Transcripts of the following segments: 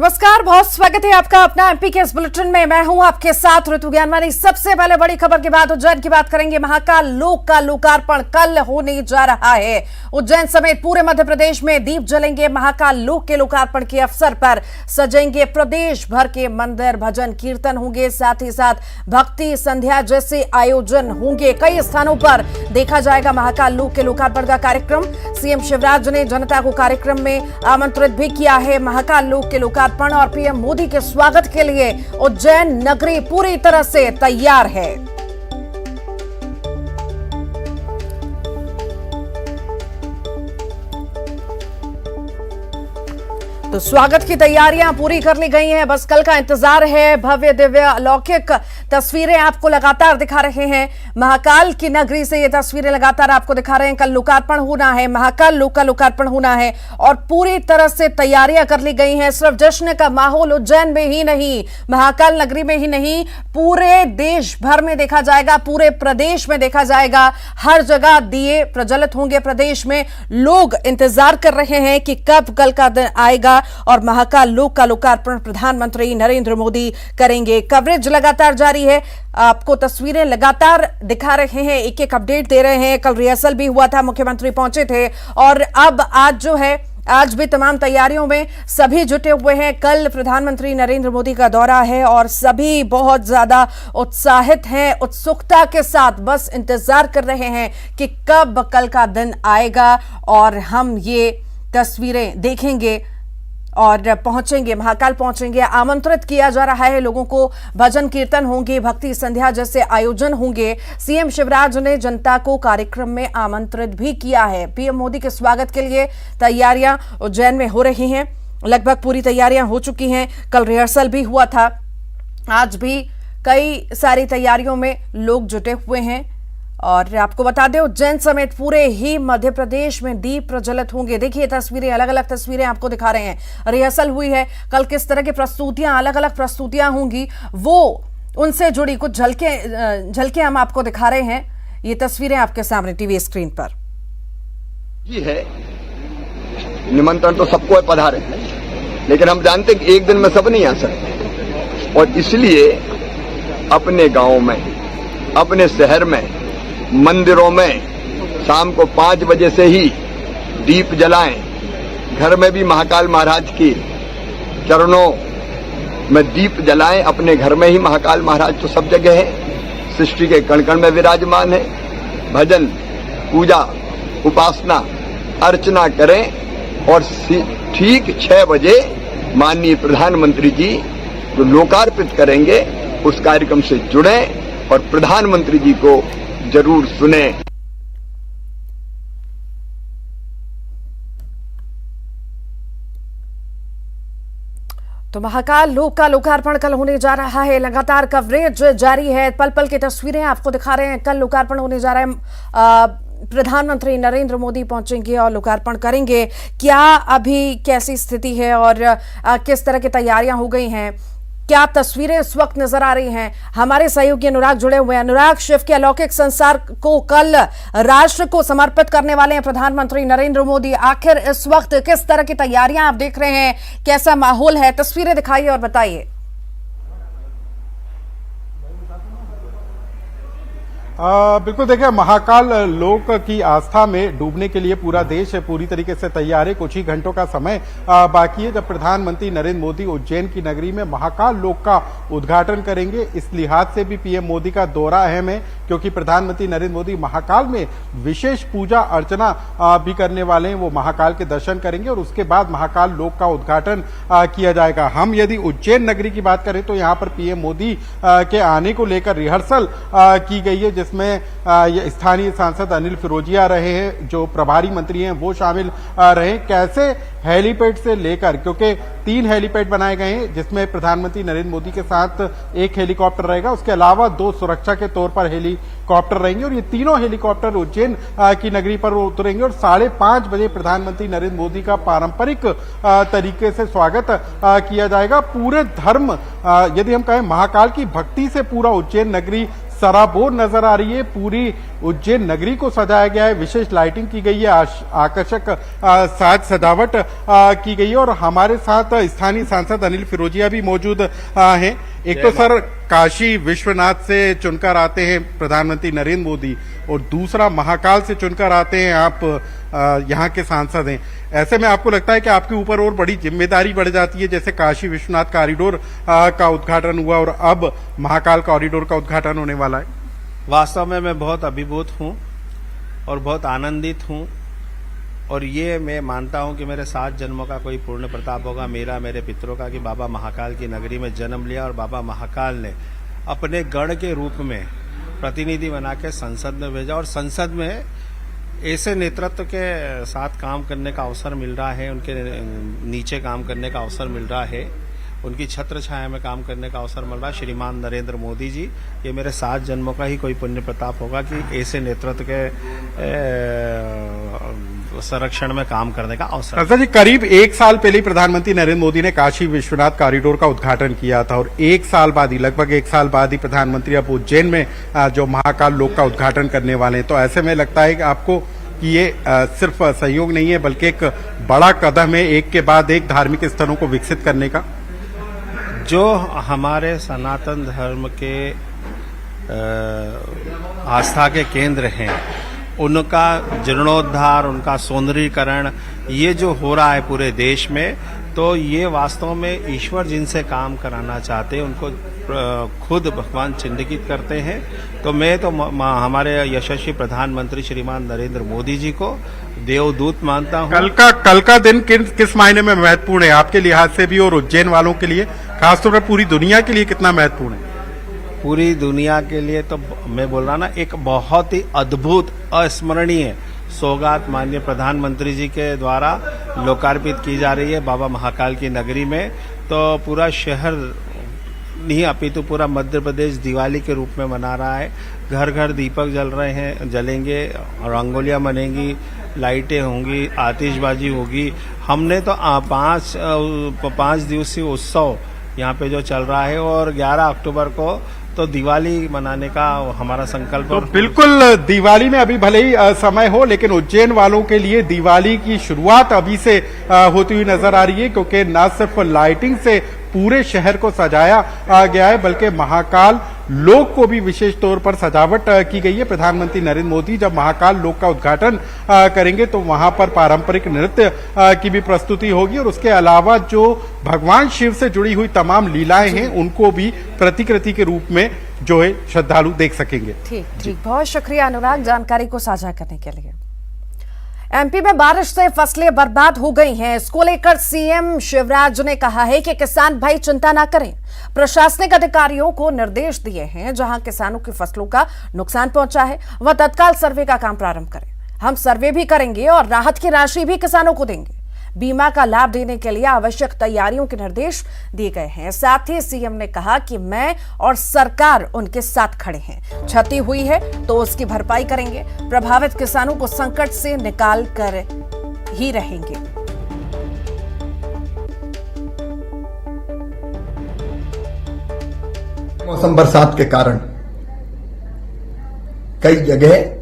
नमस्कार, बहुत स्वागत है आपका अपना एमपी के इस बुलेटिन में। मैं हूं आपके साथ ऋतु ज्ञानवानी। सबसे पहले बड़ी खबर के बाद उज्जैन की बात करेंगे। महाकाल लोक का लोकार्पण कल होने जा रहा है। उज्जैन समेत पूरे मध्य प्रदेश में दीप जलेंगे। महाकाल लोक के लोकार्पण के अवसर पर सजेंगे प्रदेश भर के मंदिर, भजन कीर्तन होंगे, साथ ही साथ भक्ति संध्या जैसे आयोजन होंगे। कई स्थानों पर देखा जाएगा महाकाल लोक के लोकार्पण का कार्यक्रम। सीएम शिवराज ने जनता को कार्यक्रम में आमंत्रित भी किया है। महाकाल लोक के लोकार्पण और पीएम मोदी के स्वागत के लिए उज्जैन नगरी पूरी तरह से तैयार है। तो स्वागत की तैयारियां पूरी कर ली गई हैं, बस कल का इंतजार है। भव्य दिव्य अलौकिक तस्वीरें आपको लगातार दिखा रहे हैं। महाकाल की नगरी से ये तस्वीरें लगातार आपको दिखा रहे हैं। कल लोकार्पण होना है, महाकाल लोक का लोकार्पण होना है और पूरी तरह से तैयारियां कर ली गई हैं। सिर्फ जश्न का माहौल उज्जैन में ही नहीं, महाकाल नगरी में ही नहीं, पूरे देश भर में देखा जाएगा, पूरे प्रदेश में देखा जाएगा। हर जगह दिए प्रज्वलित होंगे। प्रदेश में लोग इंतजार कर रहे हैं कि कब कल का दिन आएगा और महाकाल लोक का लोकार्पण प्रधानमंत्री नरेंद्र मोदी करेंगे। कवरेज लगातार जारी है, आपको तस्वीरें लगातार दिखा रहे हैं, एक एक अपडेट दे रहे हैं। कल रिहर्सल भी हुआ था, मुख्यमंत्री पहुंचे थे और अब आज जो है, आज भी तमाम तैयारियों में सभी जुटे हुए हैं। कल प्रधानमंत्री नरेंद्र मोदी का दौरा है और सभी बहुत ज्यादा उत्साहित हैं, उत्सुकता के साथ बस इंतजार कर रहे हैं कि कब कल का दिन आएगा और हम ये तस्वीरें देखेंगे और पहुंचेंगे, महाकाल पहुंचेंगे। आमंत्रित किया जा रहा है लोगों को, भजन कीर्तन होंगे, भक्ति संध्या जैसे आयोजन होंगे। सीएम शिवराज ने जनता को कार्यक्रम में आमंत्रित भी किया है। पीएम मोदी के स्वागत के लिए तैयारियां उज्जैन में हो रही हैं, लगभग पूरी तैयारियां हो चुकी हैं। कल रिहर्सल भी हुआ था, आज भी कई सारी तैयारियों में लोग जुटे हुए हैं। और आपको बता दें, उज्जैन समेत पूरे ही मध्य प्रदेश में दीप प्रज्वलित होंगे। देखिए तस्वीरें, अलग अलग तस्वीरें आपको दिखा रहे हैं। रिहर्सल हुई है, कल किस तरह की प्रस्तुतियां, अलग अलग प्रस्तुतियां होंगी, वो उनसे जुड़ी कुछ झलके हम आपको दिखा रहे हैं। ये तस्वीरें आपके सामने टीवी स्क्रीन पर जी है। निमंत्रण तो सबको है, पधारे, लेकिन हम जानते हैं कि एक दिन में सब नहीं आ सकते और इसलिए अपने गांव में, अपने शहर में, मंदिरों में शाम को 5 बजे से ही दीप जलाएं। घर में भी महाकाल महाराज के चरणों में दीप जलाएं। अपने घर में ही महाकाल महाराज तो सब जगह है, सृष्टि के कण कण में विराजमान है। भजन, पूजा, उपासना, अर्चना करें और ठीक 6 बजे माननीय प्रधानमंत्री जी जो लोकार्पित करेंगे उस कार्यक्रम से जुड़ें और प्रधानमंत्री जी को जरूर सुने। तो महाकाल लोक का लोकार्पण कल होने जा रहा है। लगातार कवरेज जारी है, पल पल की तस्वीरें आपको दिखा रहे हैं। कल लोकार्पण होने जा रहा है, प्रधानमंत्री नरेंद्र मोदी पहुंचेंगे और लोकार्पण करेंगे। क्या अभी कैसी स्थिति है और किस तरह की तैयारियां हो गई हैं, क्या तस्वीरें इस वक्त नजर आ रही हैं, हमारे सहयोगी अनुराग जुड़े हुए हैं। अनुराग, शिव के अलौकिक संसार को कल राष्ट्र को समर्पित करने वाले हैं प्रधानमंत्री नरेंद्र मोदी। आखिर इस वक्त किस तरह की तैयारियां आप देख रहे हैं, कैसा माहौल है, तस्वीरें दिखाइए और बताइए। बिल्कुल, देखिए महाकाल लोक की आस्था में डूबने के लिए पूरा देश पूरी तरीके से तैयार है। कुछ ही घंटों का समय बाकी है जब प्रधानमंत्री नरेंद्र मोदी उज्जैन की नगरी में महाकाल लोक का उद्घाटन करेंगे। इस लिहाज से भी पीएम मोदी का दौरा अहम है क्योंकि प्रधानमंत्री नरेंद्र मोदी महाकाल में विशेष पूजा अर्चना भी करने वाले हैं। वो महाकाल के दर्शन करेंगे और उसके बाद महाकाल लोक का उद्घाटन किया जाएगा। हम यदि उज्जैन नगरी की बात करें तो यहाँ पर पीएम मोदी के आने को लेकर रिहर्सल की गई है, में स्थानीय सांसद अनिल फिरोजिया रहे हैं, जो प्रभारी मंत्री हैं वो शामिल रहे। कैसे हेलीपैड से लेकर, क्योंकि 3 हेलीपैड बनाए गए हैं जिसमें प्रधानमंत्री नरेंद्र मोदी के साथ 1 हेलीकॉप्टर रहेगा, उसके अलावा 2 सुरक्षा के तौर पर हेलीकॉप्टर रहेंगे और ये तीनों हेलीकॉप्टर उज्जैन की नगरी पर उतरेंगे और 5:30 बजे प्रधानमंत्री नरेंद्र मोदी का पारंपरिक तरीके से स्वागत किया जाएगा। पूरे धर्म, यदि हम कहें महाकाल की भक्ति से पूरा उज्जैन नगरी सराबोर नजर आ रही है। पूरी उज्जैन नगरी को सजाया गया है, विशेष लाइटिंग की गई है, आकर्षक साज सजावट की गई है। और हमारे साथ स्थानीय सांसद अनिल फिरोजिया भी मौजूद हैं। एक तो सर काशी विश्वनाथ से चुनकर आते हैं प्रधानमंत्री नरेंद्र मोदी, और दूसरा महाकाल से चुनकर आते हैं आप, यहाँ के सांसद हैं। ऐसे में आपको लगता है कि आपके ऊपर और बड़ी जिम्मेदारी बढ़ जाती है, जैसे काशी विश्वनाथ कॉरिडोर का उद्घाटन हुआ और अब महाकाल कॉरिडोर का उद्घाटन होने वाला है? वास्तव में मैं बहुत अभिभूत हूँ और बहुत आनंदित हूँ, और ये मैं मानता हूँ कि मेरे 7 जन्मों का कोई पूर्ण प्रताप होगा मेरा, मेरे पितरों का, कि बाबा महाकाल की नगरी में जन्म लिया और बाबा महाकाल ने अपने गण के रूप में प्रतिनिधि बना के संसद में भेजा, और संसद में ऐसे नेतृत्व के साथ काम करने का अवसर मिल रहा है, उनके नीचे काम करने का अवसर मिल रहा है, उनकी छत्र छाया में काम करने का अवसर मिल रहा है। श्रीमान नरेंद्र मोदी जी, ये मेरे 7 जन्मों का ही कोई पुण्य प्रताप होगा कि ऐसे नेतृत्व के संरक्षण में काम करने का अवसर। जी, करीब 1 साल पहले ही प्रधानमंत्री नरेंद्र मोदी ने काशी विश्वनाथ कॉरिडोर का उद्घाटन किया था, और 1 साल बाद ही, लगभग 1 साल बाद ही प्रधानमंत्री अब उज्जैन में जो महाकाल लोक का उद्घाटन करने वाले हैं। तो ऐसे में लगता है कि आपको कि ये सिर्फ सहयोग नहीं है, बल्कि एक बड़ा कदम है, एक के बाद एक धार्मिक स्थलों को विकसित करने का। जो हमारे सनातन धर्म के आस्था के केंद्र हैं, उनका जीर्णोद्धार, उनका सौंदर्यीकरण, ये जो हो रहा है पूरे देश में, तो ये वास्तव में ईश्वर जिनसे काम कराना चाहते हैं उनको खुद भगवान चिन्हित करते हैं। तो मैं तो हमारे यशस्वी प्रधानमंत्री श्रीमान नरेंद्र मोदी जी को देवदूत मानता हूँ। कल का दिन किस मायने में महत्वपूर्ण है आपके लिहाज से भी, और उज्जैन वालों के लिए, खासतौर पर पूरी दुनिया के लिए कितना महत्वपूर्ण है? पूरी दुनिया के लिए तो मैं बोल रहा ना, एक बहुत ही अद्भुत अस्मरणीय सौगात माननीय प्रधानमंत्री जी के द्वारा लोकार्पित की जा रही है बाबा महाकाल की नगरी में। तो पूरा शहर नहीं अपितु पूरा मध्य प्रदेश दिवाली के रूप में मना रहा है। घर घर दीपक जल रहे हैं, जलेंगे, रंगोलियां बनेंगी, लाइटें होंगी, आतिशबाजी होगी। हमने तो 5 दिवसीय उत्सव यहाँ पे जो चल रहा है, और 11 अक्टूबर को तो दिवाली मनाने का हमारा संकल्प। तो बिल्कुल दिवाली में अभी भले ही समय हो, लेकिन उज्जैन वालों के लिए दिवाली की शुरुआत अभी से होती हुई नजर आ रही है, क्योंकि न सिर्फ लाइटिंग से पूरे शहर को सजाया गया है, बल्कि महाकाल लोक को भी विशेष तौर पर सजावट की गई है। प्रधानमंत्री नरेंद्र मोदी जब महाकाल लोक का उद्घाटन करेंगे तो वहां पर पारंपरिक नृत्य की भी प्रस्तुति होगी, और उसके अलावा जो भगवान शिव से जुड़ी हुई तमाम लीलाएं हैं उनको भी प्रतिकृति के रूप में जो है श्रद्धालु देख सकेंगे। ठीक, बहुत शुक्रिया अनुराग जानकारी को साझा करने के लिए। एमपी में बारिश से फसलें बर्बाद हो गई हैं। इसको लेकर सीएम शिवराज ने कहा है कि किसान भाई चिंता ना करें। प्रशासनिक अधिकारियों को निर्देश दिए हैं, जहां किसानों की फसलों का नुकसान पहुंचा है वह तत्काल सर्वे का काम प्रारंभ करें। हम सर्वे भी करेंगे और राहत की राशि भी किसानों को देंगे। बीमा का लाभ देने के लिए आवश्यक तैयारियों के निर्देश दिए गए हैं। साथ ही सीएम ने कहा कि मैं और सरकार उनके साथ खड़े हैं। क्षति हुई है तो उसकी भरपाई करेंगे। प्रभावित किसानों को संकट से निकाल कर ही रहेंगे। मौसम बरसात के कारण कई जगह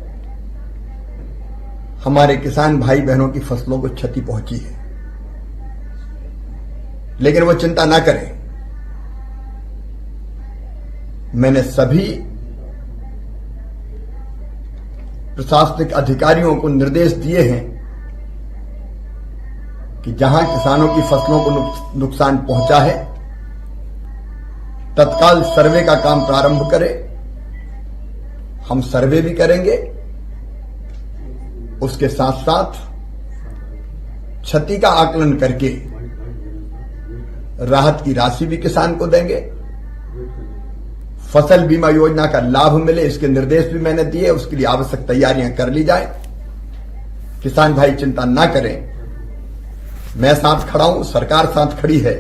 हमारे किसान भाई बहनों की फसलों को क्षति पहुंची है, लेकिन वो चिंता ना करें। मैंने सभी प्रशासनिक अधिकारियों को निर्देश दिए हैं कि जहां किसानों की फसलों को नुकसान पहुंचा है तत्काल सर्वे का काम प्रारंभ करें। हम सर्वे भी करेंगे, उसके साथ साथ क्षति का आकलन करके राहत की राशि भी किसान को देंगे। फसल बीमा योजना का लाभ मिले, इसके निर्देश भी मैंने दिए। उसके लिए आवश्यक तैयारियां कर ली जाए। किसान भाई चिंता ना करें, मैं साथ खड़ा हूं, सरकार साथ खड़ी है।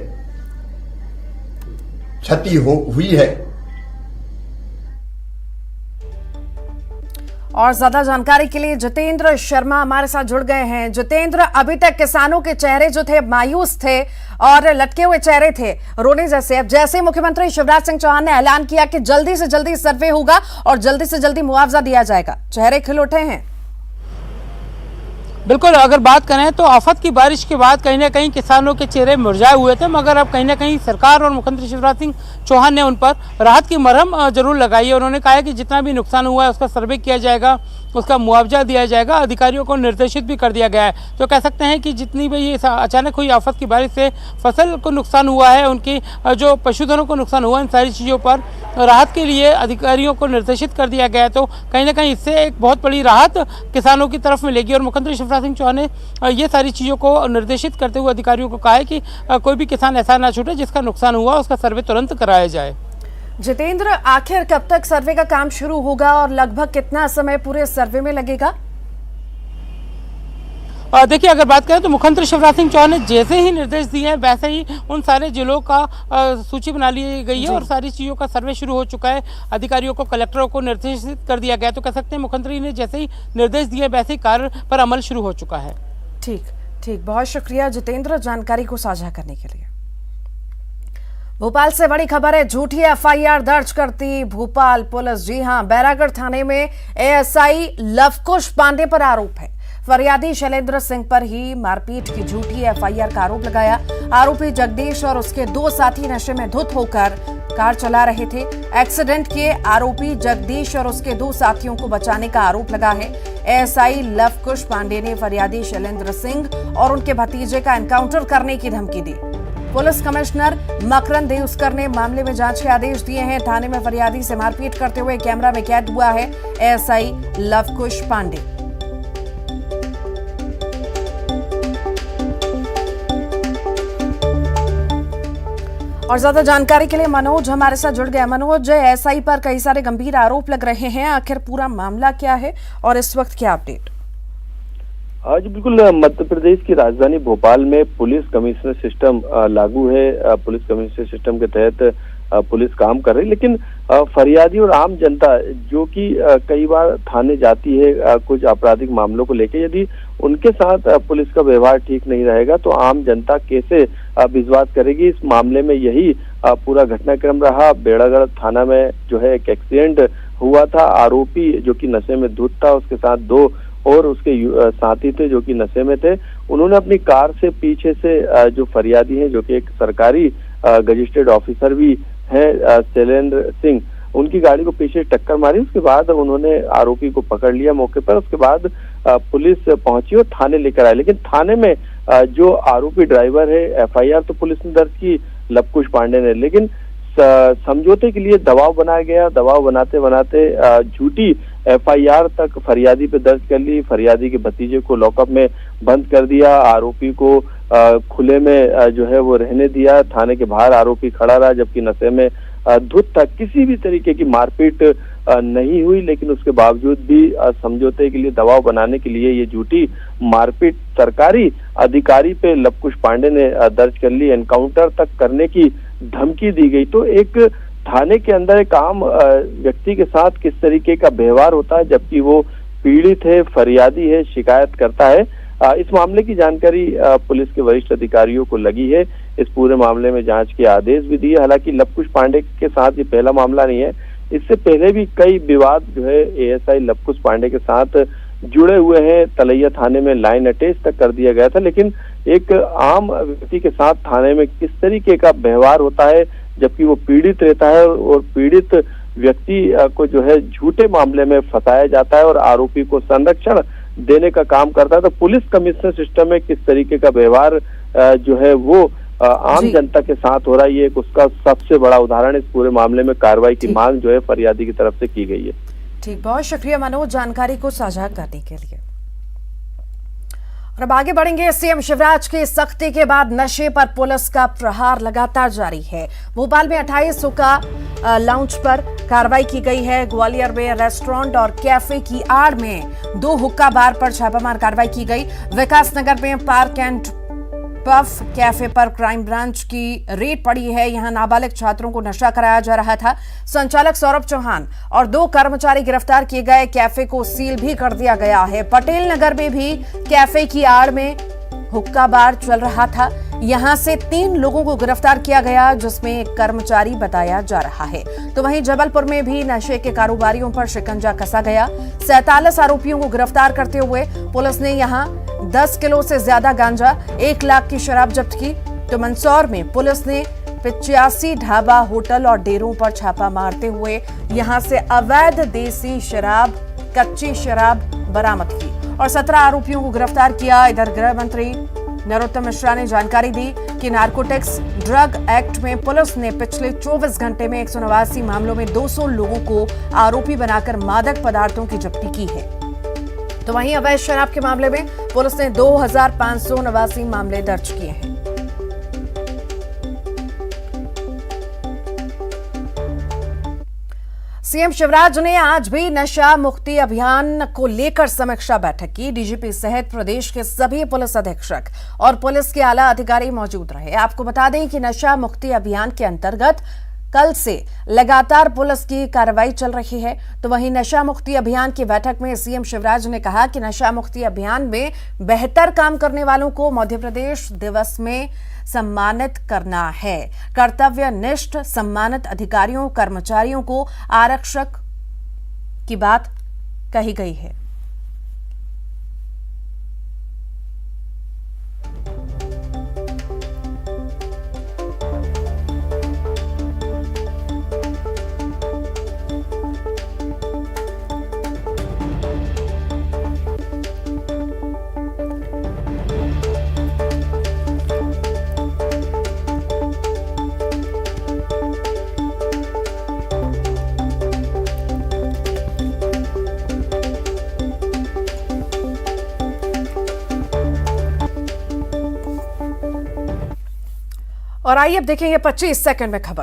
क्षति हुई है और ज्यादा जानकारी के लिए जितेंद्र शर्मा हमारे साथ जुड़ गए हैं। जितेंद्र, अभी तक किसानों के चेहरे जो थे मायूस थे और लटके हुए चेहरे थे रोने जैसे। अब जैसे मुख्यमंत्री शिवराज सिंह चौहान ने ऐलान किया कि जल्दी से जल्दी सर्वे होगा और जल्दी से जल्दी मुआवजा दिया जाएगा, चेहरे खिल उठे हैं। बिल्कुल, अगर बात करें तो आफत की बारिश के बाद कहीं ना कहीं किसानों के चेहरे मुरझाए हुए थे, मगर अब कहीं ना कहीं सरकार और मुख्यमंत्री शिवराज सिंह चौहान ने उन पर राहत की मरहम जरूर लगाई है। उन्होंने कहा है कि जितना भी नुकसान हुआ है उसका सर्वे किया जाएगा, उसका मुआवजा दिया जाएगा। अधिकारियों को निर्देशित भी कर दिया गया है। तो कह सकते हैं कि जितनी भी ये अचानक हुई आफत की बारिश से फसल को नुकसान हुआ है, उनकी जो पशुधनों को नुकसान हुआ, इन सारी चीज़ों पर राहत के लिए अधिकारियों को निर्देशित कर दिया गया है। तो कहीं ना कहीं इससे एक बहुत बड़ी राहत किसानों की तरफ मिलेगी। और मुख्यमंत्री शिवराज सिंह चौहान ने ये सारी चीज़ों को निर्देशित करते हुए अधिकारियों को कहा है कि कोई भी किसान ऐसा ना छूटे जिसका नुकसान हुआ, उसका सर्वे तुरंत कराया जाए। जितेंद्र, आखिर कब तक सर्वे का काम शुरू होगा और लगभग कितना समय पूरे सर्वे में लगेगा? देखिए, अगर बात करें तो मुख्यमंत्री शिवराज सिंह चौहान ने जैसे ही निर्देश दिए हैं वैसे ही उन सारे जिलों का सूची बना ली गई है और सारी चीज़ों का सर्वे शुरू हो चुका है। अधिकारियों को, कलेक्टरों को निर्देशित कर दिया गया। तो कह सकते हैं मुख्यमंत्री ने जैसे ही निर्देश दिए वैसे ही कार्य पर अमल शुरू हो चुका है। ठीक, बहुत शुक्रिया जितेंद्र जानकारी को साझा करने के लिए। भोपाल से बड़ी खबर है, झूठी एफआईआर दर्ज करती भोपाल पुलिस। जी हां, बैरागढ़ थाने में एएसआई लवकुश पांडे पर आरोप है। फरियादी शैलेंद्र सिंह पर ही मारपीट की झूठी एफआईआर का आरोप लगाया। आरोपी जगदीश और उसके 2 साथी नशे में धुत होकर कार चला रहे थे। एक्सीडेंट के आरोपी जगदीश और उसके 2 साथियों को बचाने का आरोप लगा है। एएसआई लवकुश पांडे ने फरियादी शैलेंद्र सिंह और उनके भतीजे का एनकाउंटर करने की धमकी दी। पुलिस कमिश्नर मकरंद देउस्कर ने मामले में जांच के आदेश दिए हैं। थाने में फरियादी से मारपीट करते हुए कैमरा में कैद हुआ है एएसआई लवकुश पांडे। और ज्यादा जानकारी के लिए मनोज हमारे साथ जुड़ गया। मनोज, एएसआई पर कई सारे गंभीर आरोप लग रहे हैं, आखिर पूरा मामला क्या है और इस वक्त क्या अपडेट? आज बिल्कुल मध्य प्रदेश की राजधानी भोपाल में पुलिस कमिश्नर सिस्टम लागू है। पुलिस कमिश्नर सिस्टम के तहत पुलिस काम कर रही है, लेकिन फरियादी और आम जनता जो कि कई बार थाने जाती है कुछ आपराधिक मामलों को लेकर, यदि उनके साथ पुलिस का व्यवहार ठीक नहीं रहेगा तो आम जनता कैसे विश्वास करेगी। इस मामले में यही पूरा घटनाक्रम रहा। बेड़ागढ़ थाना में जो है एक एक्सीडेंट हुआ था। आरोपी जो कि नशे में धुत था, उसके साथ 2 और उसके साथी थे जो कि नशे में थे। उन्होंने अपनी कार से पीछे से जो फरियादी हैं, जो कि एक सरकारी गजिस्ट्रेट ऑफिसर भी है शैलेंद्र सिंह, उनकी गाड़ी को पीछे टक्कर मारी। उसके बाद उन्होंने आरोपी को पकड़ लिया मौके पर। उसके बाद पुलिस पहुंची और थाने लेकर आई, लेकिन थाने में जो आरोपी ड्राइवर है, एफआईआर तो पुलिस ने दर्ज की लवकुश पांडे ने, लेकिन समझौते के लिए दबाव बनाया गया। दबाव बनाते बनाते झूठी एफआईआर तक फरियादी पे दर्ज कर ली। फरियादी के भतीजे को लॉकअप में बंद कर दिया। आरोपी को खुले में जो है वो रहने दिया। थाने के बाहर आरोपी खड़ा रहा जबकि नशे में धुत था। किसी भी तरीके की मारपीट नहीं हुई, लेकिन उसके बावजूद भी समझौते के लिए, दबाव बनाने के लिए ये झूठी मारपीट सरकारी अधिकारी पे लवकुश पांडे ने दर्ज कर ली। एनकाउंटर तक करने की धमकी दी गई। तो एक थाने के अंदर एक आम व्यक्ति के साथ किस तरीके का व्यवहार होता है, जबकि वो पीड़ित है, फरियादी है, शिकायत करता है। इस मामले की जानकारी पुलिस के वरिष्ठ अधिकारियों को लगी है। इस पूरे मामले में जांच के आदेश भी दिए। हालांकि लवकुश पांडे के साथ ये पहला मामला नहीं है, इससे पहले भी कई विवाद जो है एएसआई लवकुश पांडे के साथ जुड़े हुए हैं। तलैया थाने में लाइन अटैच तक कर दिया गया था, लेकिन एक आम व्यक्ति के साथ थाने में किस तरीके का व्यवहार होता है, जबकि वो पीड़ित रहता है और पीड़ित व्यक्ति को जो है झूठे मामले में फंसाया जाता है और आरोपी को संरक्षण देने का काम करता है। तो पुलिस कमिश्नर सिस्टम में किस तरीके का व्यवहार जो है वो आम जनता के साथ हो रहा है, ये उसका सबसे बड़ा उदाहरण। इस पूरे मामले में कार्रवाई की मांग जो है फरियादी की तरफ से की गई है। ठीक, बहुत शुक्रिया मनोज जानकारी को साझा करने के लिए। और अब आगे बढ़ेंगे। सीएम शिवराज की सख्ती के बाद नशे पर पुलिस का प्रहार लगातार जारी है। भोपाल में 28 हुक्का लाउंज पर कार्रवाई की गई है। ग्वालियर में रेस्टोरेंट और कैफे की आड़ में 2 हुक्का बार पर छापामार कार्रवाई की गई। विकास नगर में पार्क एंड पफ कैफे पर क्राइम ब्रांच की रेड पड़ी है। यहां नाबालिग छात्रों को नशा कराया जा रहा था। संचालक सौरभ चौहान और 2 कर्मचारी गिरफ्तार किए गए। कैफे को सील भी कर दिया गया है। पटेल नगर में भी कैफे की आड़ में हुक्का बार चल रहा था। यहां से 3 लोगों को गिरफ्तार किया गया, जिसमें एक कर्मचारी बताया जा रहा है। तो वहीं जबलपुर में भी नशे के कारोबारियों पर शिकंजा कसा गया। 47 आरोपियों को गिरफ्तार करते हुए पुलिस ने यहां 10 किलो से ज्यादा गांजा, 1 लाख की शराब जब्त की। तो मंदसौर में पुलिस ने 85 ढाबा, होटल और डेरों पर छापा मारते हुए यहां से अवैध देसी शराब, कच्ची शराब बरामद की और 17 आरोपियों को गिरफ्तार किया। इधर गृह मंत्री नरोत्तम मिश्रा ने जानकारी दी कि नारकोटिक्स ड्रग एक्ट में पुलिस ने पिछले 24 घंटे में 189 मामलों में 200 लोगों को आरोपी बनाकर मादक पदार्थों की जब्ती की है। तो वहीं अवैध शराब के मामले में पुलिस ने 2589 मामले दर्ज किए हैं। सीएम शिवराज ने आज भी नशा मुक्ति अभियान को लेकर समीक्षा बैठक की। डीजीपी सहित प्रदेश के सभी पुलिस अधीक्षक और पुलिस के आला अधिकारी मौजूद रहे। आपको बता दें कि नशा मुक्ति अभियान के अंतर्गत कल से लगातार पुलिस की कार्रवाई चल रही है। तो वहीं नशा मुक्ति अभियान की बैठक में सीएम शिवराज ने कहा कि नशा मुक्ति अभियान में बेहतर काम करने वालों को मध्य प्रदेश दिवस में सम्मानित करना है। कर्तव्यनिष्ठ सम्मानित अधिकारियों, कर्मचारियों को आरक्षक की बात कही गई है। और आइए अब देखेंगे 25 सेकंड में खबर।